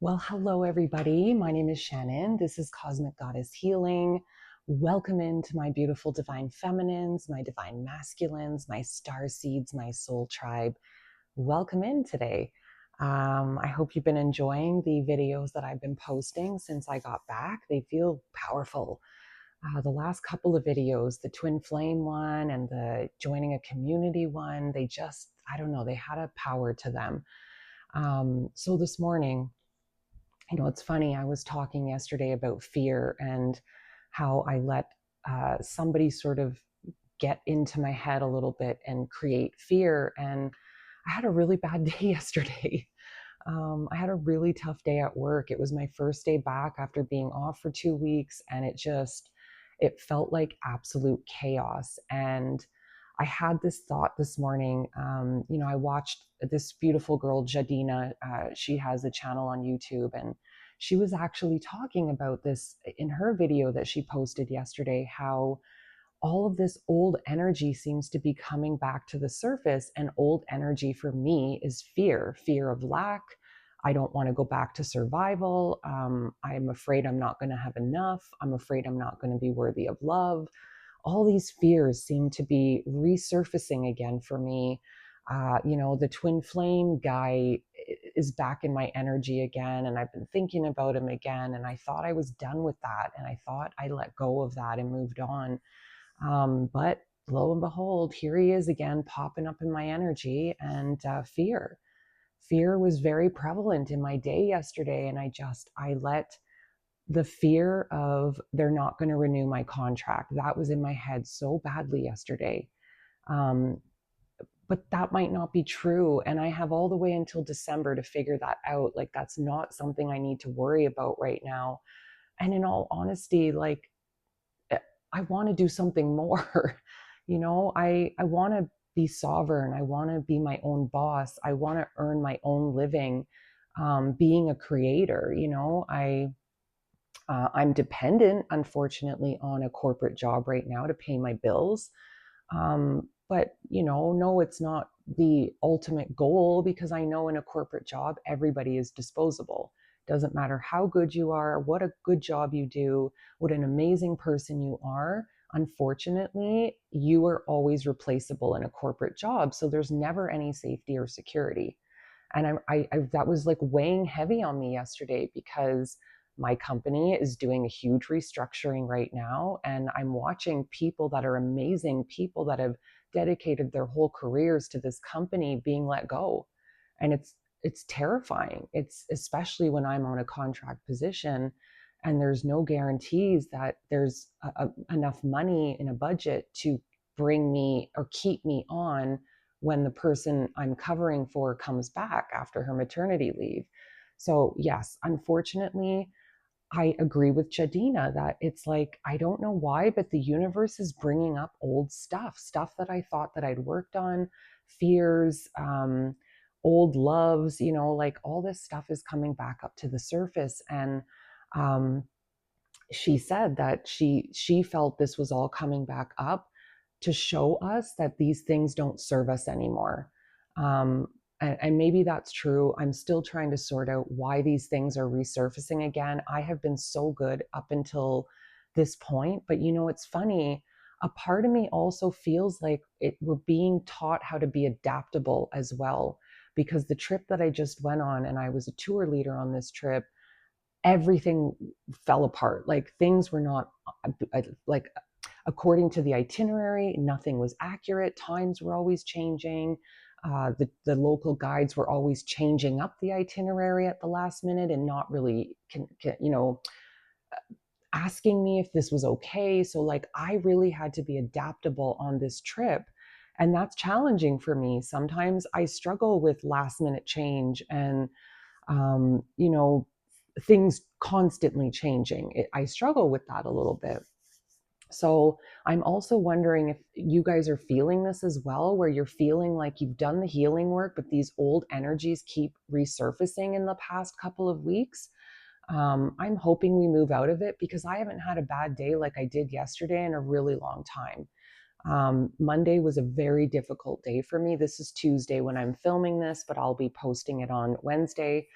Well, hello, everybody. My name is Shannon. This is Cosmic Goddess Healing. Welcome into my beautiful divine feminines, my divine masculines, my star seeds, my soul tribe. Welcome in today. I hope you've been enjoying the videos that I've been posting since I got back. They feel powerful. The last couple of videos, the twin flame one and the joining a community one, I don't know, they had a power to them. So this morning, it's funny. I was talking yesterday about fear and how I let somebody sort of get into my head a little bit and create fear. And I had a really bad day yesterday. I had a really tough day at work. It was my first day back after being off for 2 weeks, and it felt like absolute chaos. And I had this thought this morning. I watched this beautiful girl, Jadina. She has a channel on YouTube, and she was actually talking about this in her video that she posted yesterday, how all of this old energy seems to be coming back to the surface. And old energy for me is fear of lack. I don't want to go back to survival. I'm afraid I'm not going to have enough. I'm afraid I'm not going to be worthy of love. All these fears seem to be resurfacing again for me. The twin flame guy is back in my energy again, and I've been thinking about him again, and I thought I was done with that, and I thought I let go of that and moved on. But lo and behold, here he is again, popping up in my energy, and fear was very prevalent in my day yesterday. And I let the fear of they're not going to renew my contract, that was in my head so badly yesterday. But that might not be true. And I have all the way until December to figure that out. Like, that's not something I need to worry about right now. And in all honesty, like, I want to do something more. I want to be sovereign. I want to be my own boss. I want to earn my own living, being a creator. I'm dependent, unfortunately, on a corporate job right now to pay my bills. But no, it's not the ultimate goal, because I know in a corporate job, everybody is disposable. Doesn't matter how good you are, what a good job you do, what an amazing person you are. Unfortunately, you are always replaceable in a corporate job. So there's never any safety or security. And that was like weighing heavy on me yesterday, because my company is doing a huge restructuring right now. And I'm watching people that are amazing, people that have dedicated their whole careers to this company, being let go. And it's terrifying. It's especially when I'm on a contract position and there's no guarantees that there's enough money in a budget to bring me or keep me on when the person I'm covering for comes back after her maternity leave. So yes, unfortunately, I agree with Jadina that it's like, I don't know why, but the universe is bringing up old stuff that I thought that I'd worked on, fears, old loves, like all this stuff is coming back up to the surface. And um, she said that she felt this was all coming back up to show us that these things don't serve us anymore. And maybe that's true. I'm still trying to sort out why these things are resurfacing again. I have been so good up until this point, but it's funny. A part of me also feels like we're being taught how to be adaptable as well, because the trip that I just went on, and I was a tour leader on this trip, everything fell apart. Like, things were not like according to the itinerary. Nothing was accurate. Times were always changing. The local guides were always changing up the itinerary at the last minute and not really asking me if this was okay. So like, I really had to be adaptable on this trip. And that's challenging for me. Sometimes I struggle with last minute change and, um, you know, things constantly changing. I struggle with that a little bit. So I'm also wondering if you guys are feeling this as well, where you're feeling like you've done the healing work, but these old energies keep resurfacing in the past couple of weeks. I'm hoping we move out of it, because I haven't had a bad day like I did yesterday in a really long time. Monday was a very difficult day for me. This is Tuesday when I'm filming this, but I'll be posting it on Wednesday.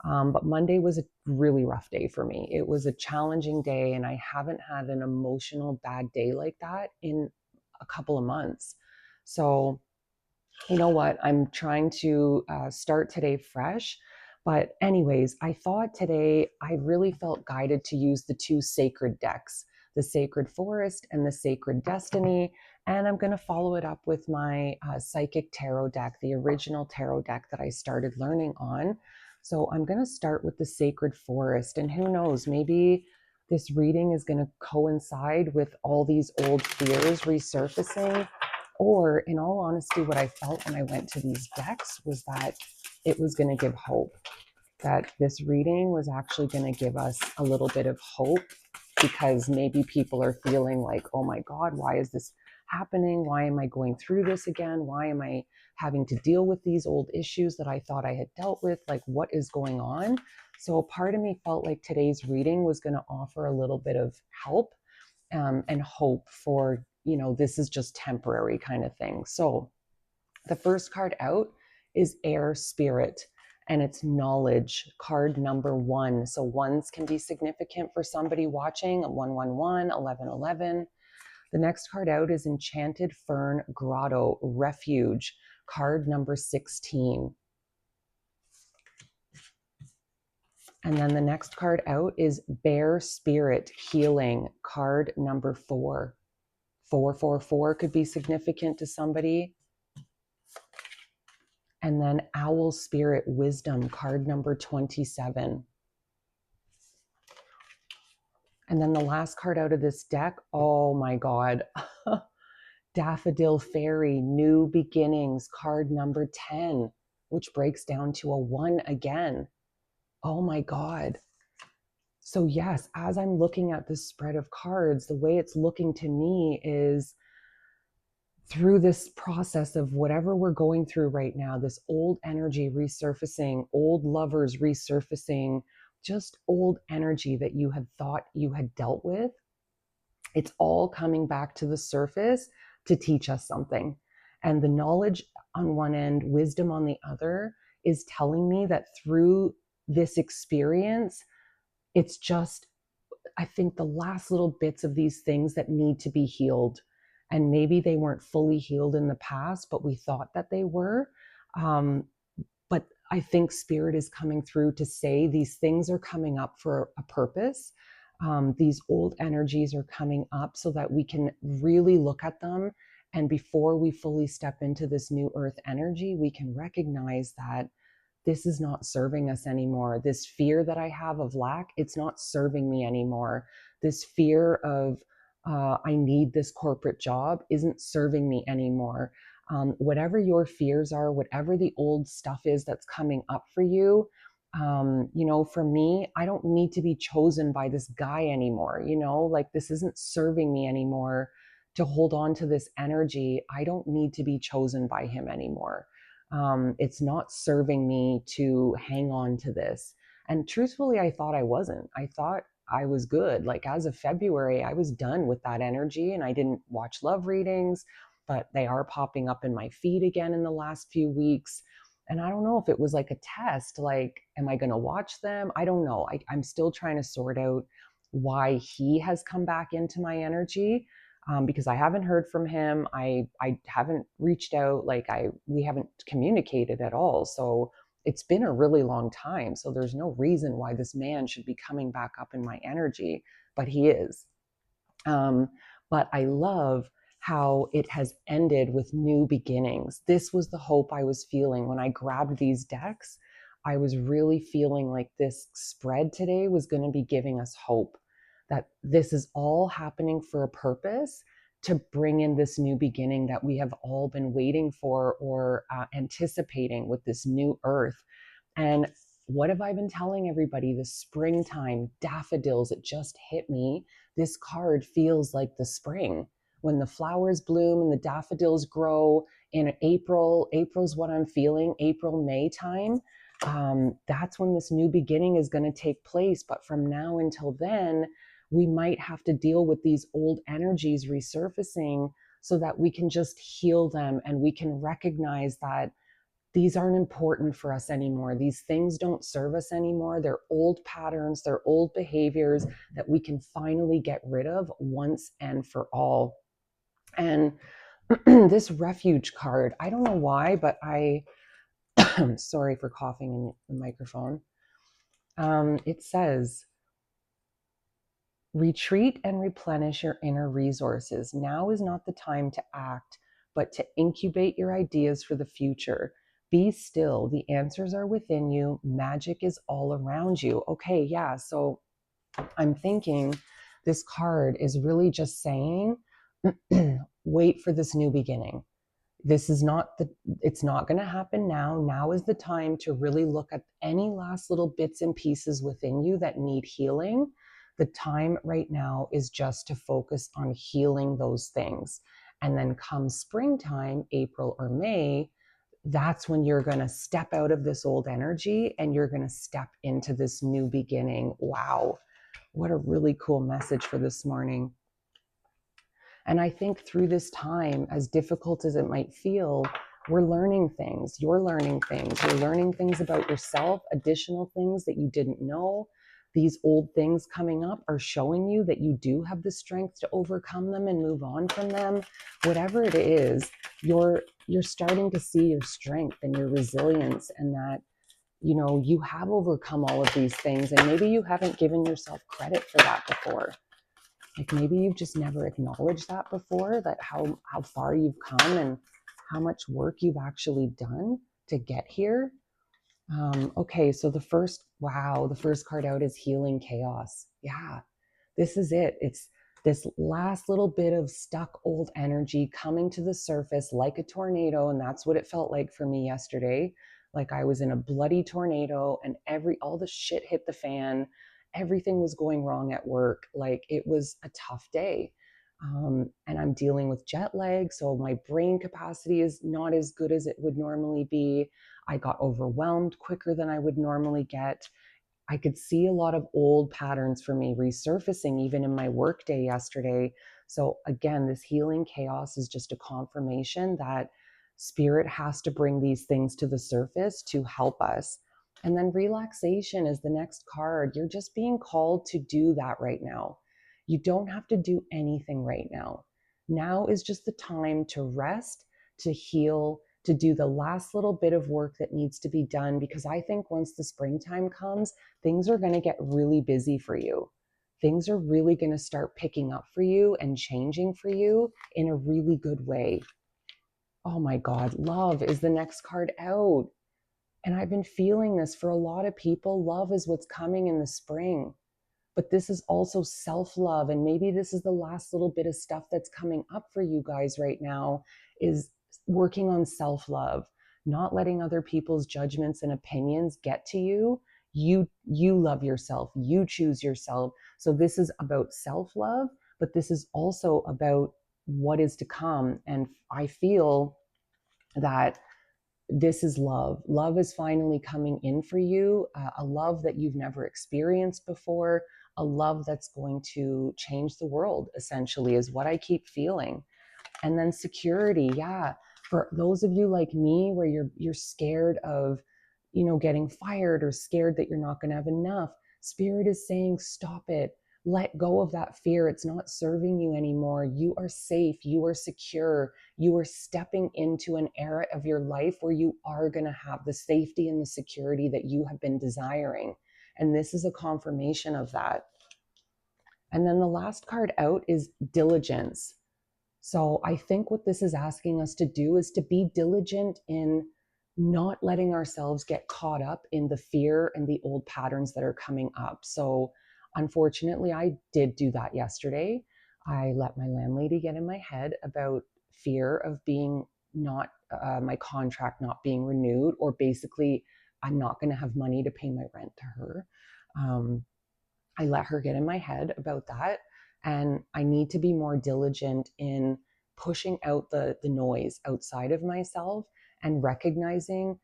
But Monday was a really rough day for me. It was a challenging day, and I haven't had an emotional bad day like that in a couple of months. So, you know what? I'm trying to start today fresh. But, anyways, I thought today I really felt guided to use the two sacred decks, the Sacred Forest and the Sacred Destiny. And I'm going to follow it up with my Psychic Tarot deck, the original tarot deck that I started learning on. So, I'm going to start with the Sacred Forest. And who knows, maybe this reading is going to coincide with all these old fears resurfacing, or, in all honesty, what I felt when I went to these decks was that it was going to give hope, that this reading was actually going to give us a little bit of hope, because maybe people are feeling like, oh my God, why is this happening? Why am I going through this again? Why am I having to deal with these old issues that I thought I had dealt with? Like, what is going on? So a part of me felt like today's reading was going to offer a little bit of help and hope for, this is just temporary kind of thing. So the first card out is Air Spirit, and it's knowledge, card number 1. So ones can be significant for somebody watching, 111, 1111. The next card out is Enchanted Fern Grotto, refuge, card number 16. And then the next card out is Bear Spirit, healing, card number 4. 444 could be significant to somebody. And then Owl Spirit, wisdom, card number 27. And then the last card out of this deck, oh my God, Daffodil Fairy, new beginnings, card number 10, which breaks down to a 1 again. Oh my God. So yes, as I'm looking at this spread of cards, the way it's looking to me is through this process of whatever we're going through right now, this old energy resurfacing, old lovers resurfacing, just old energy that you had thought you had dealt with, it's all coming back to the surface to teach us something. And the knowledge on one end, wisdom on the other, is telling me that through this experience, it's just, I think, the last little bits of these things that need to be healed. And maybe they weren't fully healed in the past, but we thought that they were. But I think Spirit is coming through to say these things are coming up for a purpose. These old energies are coming up so that we can really look at them. And before we fully step into this new earth energy, we can recognize that this is not serving us anymore. This fear that I have of lack, it's not serving me anymore. This fear of I need this corporate job isn't serving me anymore. Whatever your fears are, whatever the old stuff is that's coming up for you, for me, I don't need to be chosen by this guy anymore. Like, this isn't serving me anymore to hold on to this energy. I don't need to be chosen by him anymore. It's not serving me to hang on to this. And truthfully, I thought I wasn't. I thought I was good. Like, as of February, I was done with that energy, and I didn't watch love readings, but they are popping up in my feed again in the last few weeks. And I don't know if it was like a test, like, am I going to watch them? I don't know. I'm still trying to sort out why he has come back into my energy. Because I haven't heard from him. I haven't reached out. Like, we haven't communicated at all. So it's been a really long time. So there's no reason why this man should be coming back up in my energy, but he is. But I love how it has ended with new beginnings. This was the hope I was feeling when I grabbed these decks. I was really feeling like this spread today was going to be giving us hope, that this is all happening for a purpose, to bring in this new beginning that we have all been waiting for, or anticipating with this new earth. And what have I been telling everybody? The springtime, daffodils, it just hit me. This card feels like the spring. When the flowers bloom and the daffodils grow in April, April's what I'm feeling, April, May time. That's when this new beginning is going to take place. But from now until then, we might have to deal with these old energies resurfacing so that we can just heal them, and we can recognize that these aren't important for us anymore. These things don't serve us anymore. They're old patterns, they're old behaviors that we can finally get rid of once and for all. And this refuge card, I don't know why, but I'm sorry for coughing in the microphone. It says, retreat and replenish your inner resources. Now is not the time to act, but to incubate your ideas for the future. Be still. The answers are within you. Magic is all around you. Okay, yeah. So I'm thinking this card is really just saying, wait for this new beginning. This is not the, it's not going to happen now. Now is the time to really look at any last little bits and pieces within you that need healing. The time right now is just to focus on healing those things. And then come springtime, April or May, that's when you're going to step out of this old energy and you're going to step into this new beginning. Wow. What a really cool message for this morning. And I think through this time, as difficult as it might feel, we're learning things. You're learning things. You're learning things about yourself, additional things that you didn't know. These old things coming up are showing you that you do have the strength to overcome them and move on from them. Whatever it is, you're starting to see your strength and your resilience, and that you have overcome all of these things, and maybe you haven't given yourself credit for that before. Like maybe you've just never acknowledged that before, that how far you've come and how much work you've actually done to get here. Okay, so the first card out is healing chaos. Yeah, this is it. It's this last little bit of stuck old energy coming to the surface like a tornado. And that's what it felt like for me yesterday. Like I was in a bloody tornado and all the shit hit the fan. Everything was going wrong at work. Like it was a tough day. And I'm dealing with jet lag. So my brain capacity is not as good as it would normally be. I got overwhelmed quicker than I would normally get. I could see a lot of old patterns for me resurfacing even in my work day yesterday. So again, this healing chaos is just a confirmation that spirit has to bring these things to the surface to help us. And then relaxation is the next card. You're just being called to do that right now. You don't have to do anything right now. Now is just the time to rest, to heal, to do the last little bit of work that needs to be done, because I think once the springtime comes, things are going to get really busy for you. Things are really going to start picking up for you and changing for you in a really good way. Oh my God, love is the next card out. And I've been feeling this for a lot of people. Love is what's coming in the spring. But this is also self-love. And maybe this is the last little bit of stuff that's coming up for you guys right now, is working on self-love, not letting other people's judgments and opinions get to you. You love yourself. You choose yourself. So this is about self-love, but this is also about what is to come. And I feel that this is love. Love is finally coming in for you, a love that you've never experienced before, a love that's going to change the world, essentially, is what I keep feeling. And then security, yeah. For those of you like me, where you're scared of, getting fired, or scared that you're not going to have enough, Spirit is saying, stop it. Let go of that fear. It's not serving you anymore. You are safe. You are secure. You are stepping into an era of your life where you are going to have the safety and the security that you have been desiring. And this is a confirmation of that. And then the last card out is diligence. So I think what this is asking us to do is to be diligent in not letting ourselves get caught up in the fear and the old patterns that are coming up. So unfortunately, I did do that yesterday. I let my landlady get in my head about fear of being not, my contract not being renewed, or basically I'm not going to have money to pay my rent to her. I let her get in my head about that. And I need to be more diligent in pushing out the noise outside of myself and recognizing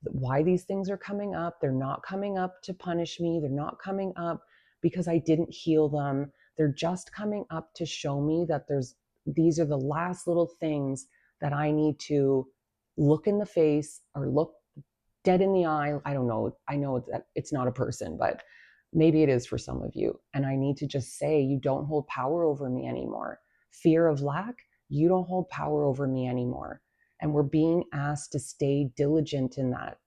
why these things are coming up. They're not coming up to punish me. They're not coming up because I didn't heal them. They're just coming up to show me that these are the last little things that I need to look in the face or look dead in the eye. I don't know. I know that it's not a person, but maybe it is for some of you. And I need to just say, you don't hold power over me anymore. Fear of lack, you don't hold power over me anymore. And we're being asked to stay diligent in that,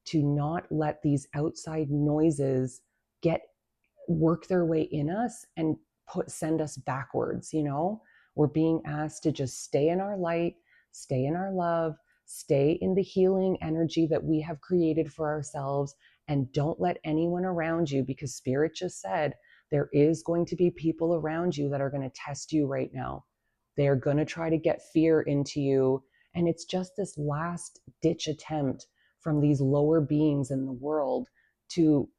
to not let these outside noises work their way in us and send us backwards. We're being asked to just stay in our light, stay in our love, stay in the healing energy that we have created for ourselves, and don't let anyone around you, because Spirit just said there is going to be people around you that are going to test you right now. They're going to try to get fear into you, and it's just this last ditch attempt from these lower beings in the world to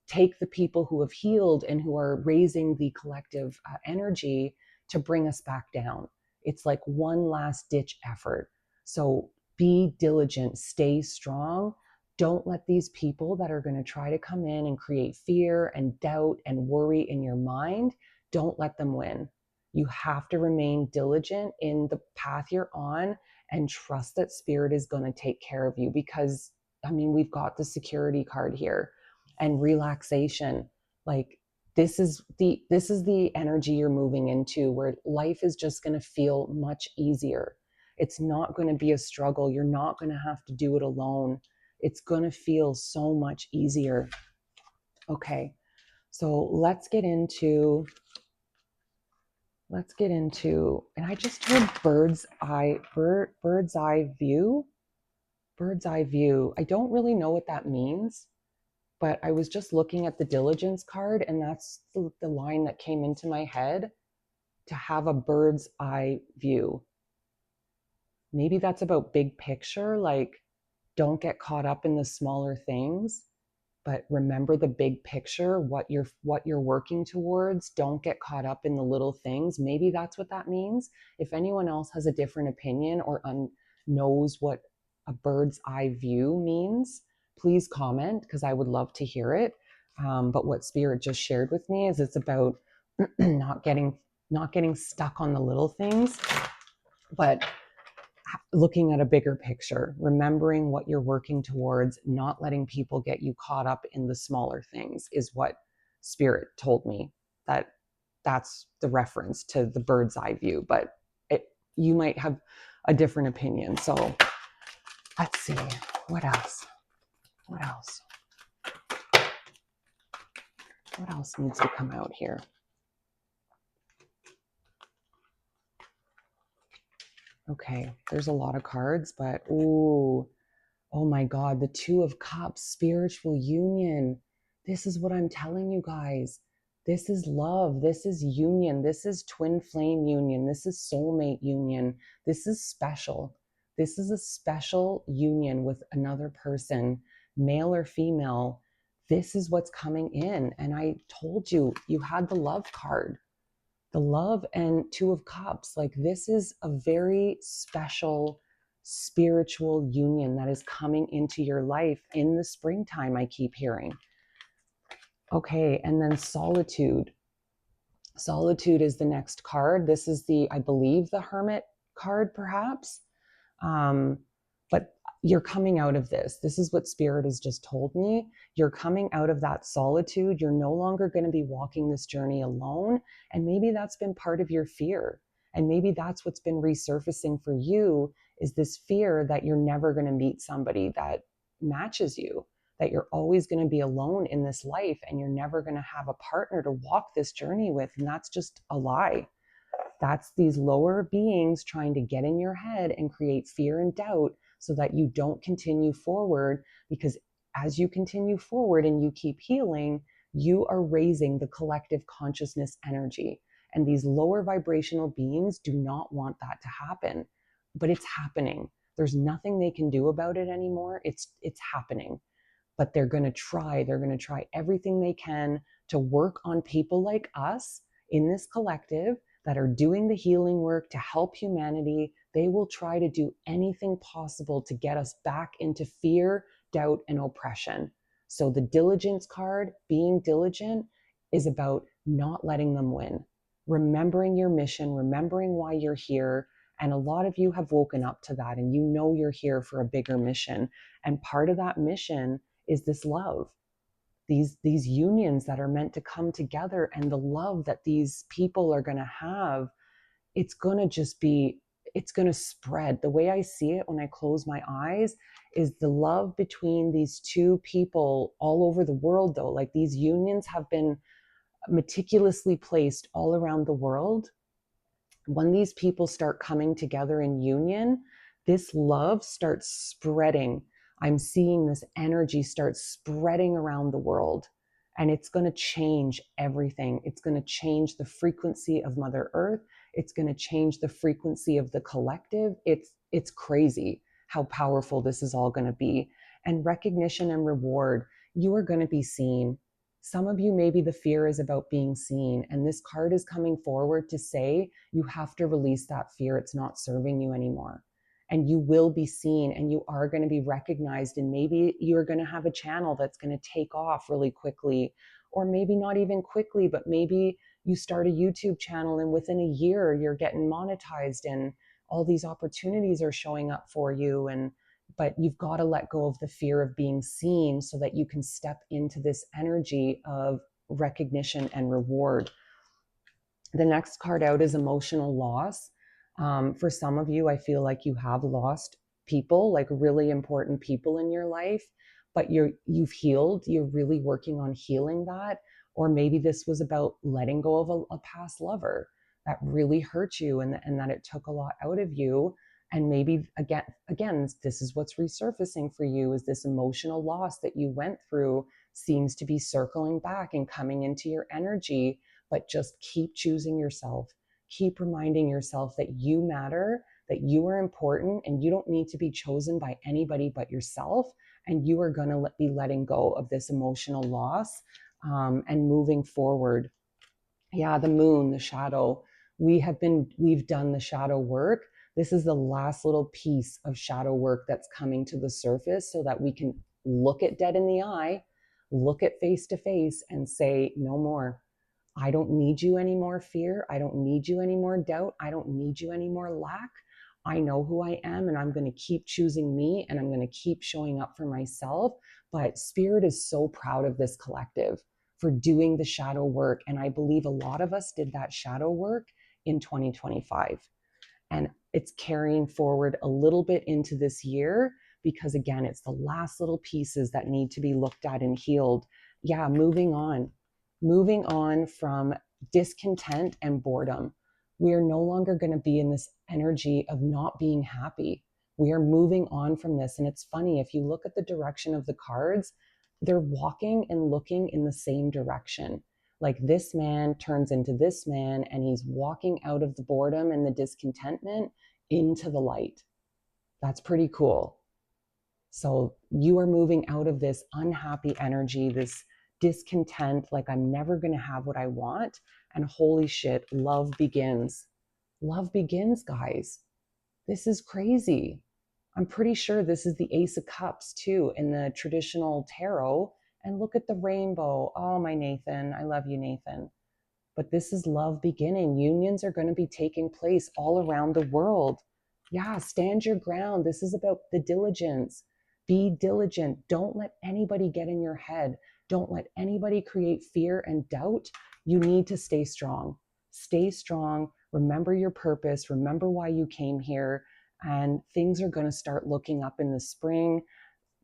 take the people who have healed and who are raising the collective energy to bring us back down. It's like one last ditch effort. So be diligent, stay strong. Don't let these people that are going to try to come in and create fear and doubt and worry in your mind, don't let them win. You have to remain diligent in the path you're on and trust that Spirit is going to take care of you, because we've got the security card here. And relaxation, like this is the energy you're moving into, where life is just going to feel much easier. It's not going to be a struggle. You're not going to have to do it alone. It's going to feel so much easier. Okay, so let's get into, and I just heard bird's eye view. Bird's eye view. I don't really know what that means, but I was just looking at the diligence card, and that's the line that came into my head, to have a bird's eye view. Maybe that's about big picture, like don't get caught up in the smaller things, but remember the big picture, what you're working towards. Don't get caught up in the little things. Maybe that's what that means. If anyone else has a different opinion or knows what a bird's eye view means, please comment, because I would love to hear it. But what Spirit just shared with me is it's about not getting stuck on the little things, but looking at a bigger picture, remembering what you're working towards, not letting people get you caught up in the smaller things, is what Spirit told me. That's the reference to the bird's eye view, but you might have a different opinion. So let's see, what else needs to come out here? Okay, there's a lot of cards, but oh my God, the Two of Cups, spiritual union. This is what I'm telling you guys. This is love. This is union. This is twin flame union. This is soulmate union. This is special. This is a special union with another person, male or female. This is what's coming in. And I told you, you had the love card. The love and Two of Cups, like this is a very special spiritual union that is coming into your life in the springtime, I keep hearing. Okay, and then solitude. Solitude is the next card. This is I believe the Hermit card, perhaps. But you're coming out of this. This is what Spirit has just told me. You're coming out of that solitude. You're no longer going to be walking this journey alone. And maybe that's been part of your fear. And maybe that's what's been resurfacing for you, is this fear that you're never going to meet somebody that matches you, that you're always going to be alone in this life and you're never going to have a partner to walk this journey with. And that's just a lie. That's these lower beings trying to get in your head and create fear and doubt so that you don't continue forward, because as you continue forward and you keep healing, you are raising the collective consciousness energy. And these lower vibrational beings do not want that to happen, but it's happening. There's nothing they can do about it anymore. It's happening. But they're going to try everything they can to work on people like us in this collective that are doing the healing work to help humanity. They will try to do anything possible to get us back into fear, doubt, and oppression. So the diligence card, being diligent, is about not letting them win. Remembering your mission, remembering why you're here, And a lot of you have woken up to that, and you know you're here for a bigger mission. And part of that mission is this love, these unions that are meant to come together, and the love that these people are going to have. It's going to just be, it's going to spread. The way I see it when I close my eyes is the love between these two people all over the world, though. Like, these unions have been meticulously placed all around the world. When these people start coming together in union, this love starts spreading. I'm seeing this energy start spreading around the world, and it's going to change everything. It's going to change the frequency of Mother Earth. It's going to change the frequency of the collective. It's crazy how powerful this is all going to be. And recognition and reward, you are going to be seen. Some of you, maybe the fear is about being seen, and this card is coming forward to say you have to release that fear. It's not serving you anymore. And you will be seen, and you are going to be recognized, and maybe you're going to have a channel that's going to take off really quickly, or maybe not even quickly, but maybe you start a YouTube channel and within a year you're getting monetized and all these opportunities are showing up for you. But you've got to let go of the fear of being seen so that you can step into this energy of recognition and reward. The next card out is emotional loss. For some of you, I feel like you have lost people, like really important people in your life, but you've healed. You're really working on healing that. Or maybe this was about letting go of a past lover that really hurt you, and that it took a lot out of you. And maybe again, this is what's resurfacing for you, is this emotional loss that you went through seems to be circling back and coming into your energy. But just keep choosing yourself. Keep reminding yourself that you matter, that you are important, and you don't need to be chosen by anybody but yourself. And you are going to be letting go of this emotional loss and moving forward. Yeah, the moon, the shadow. We've done the shadow work. This is the last little piece of shadow work that's coming to the surface so that we can look it dead in the eye, look it face to face, and say, no more. I don't need you anymore, fear. I don't need you anymore, doubt. I don't need you anymore, lack. I know who I am, and I'm going to keep choosing me, and I'm going to keep showing up for myself. But Spirit is so proud of this collective for doing the shadow work. And I believe a lot of us did that shadow work in 2025. And it's carrying forward a little bit into this year because, again, it's the last little pieces that need to be looked at and healed. Yeah, moving on from discontent and boredom. We are no longer going to be in this energy of not being happy. We are moving on from this. And it's funny, if you look at the direction of the cards, they're walking and looking in the same direction. Like, this man turns into this man, and he's walking out of the boredom and the discontentment into the light. That's pretty cool. So you are moving out of this unhappy energy, this discontent, like I'm never going to have what I want. And holy shit, love begins. Love begins, guys. This is crazy. I'm pretty sure this is the Ace of Cups too in the traditional tarot. And look at the rainbow. Oh, my Nathan. I love you, Nathan. But this is love beginning. Unions are going to be taking place all around the world. Yeah, stand your ground. This is about the diligence. Be diligent. Don't let anybody get in your head. Don't let anybody create fear and doubt. You need to stay strong. Stay strong. Remember your purpose. Remember why you came here. And things are going to start looking up in the spring.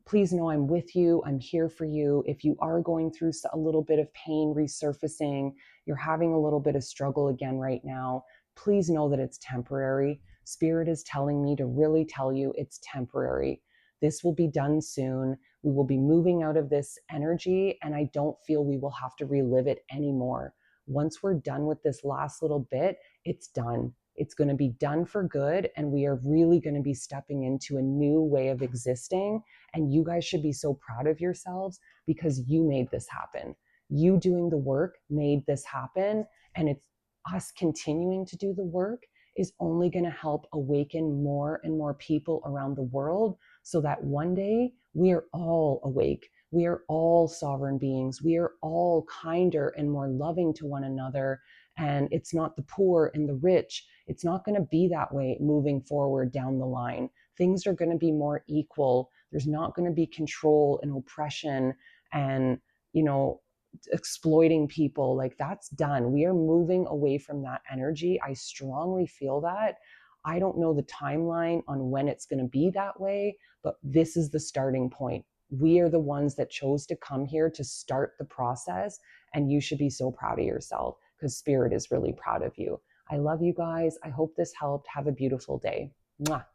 Please know I'm with you. I'm here for you. If you are going through a little bit of pain resurfacing, you're having a little bit of struggle again right now, please know that it's temporary. Spirit is telling me to really tell you it's temporary. This will be done soon. We will be moving out of this energy, and I don't feel we will have to relive it anymore. Once we're done with this last little bit, it's done. It's going to be done for good, and we are really going to be stepping into a new way of existing. And you guys should be so proud of yourselves because you made this happen. You doing the work made this happen, and it's us continuing to do the work is only going to help awaken more and more people around the world so that one day we are all awake. We are all sovereign beings. We are all kinder and more loving to one another. and it's not the poor and the rich. It's not going to be that way moving forward down the line. Things are going to be more equal. There's not going to be control and oppression and, you know, exploiting people. Like, that's done. We are moving away from that energy. I strongly feel that. I don't know the timeline on when it's going to be that way, but this is the starting point. We are the ones that chose to come here to start the process, and you should be so proud of yourself because Spirit is really proud of you. I love you guys. I hope this helped. Have a beautiful day. Mwah.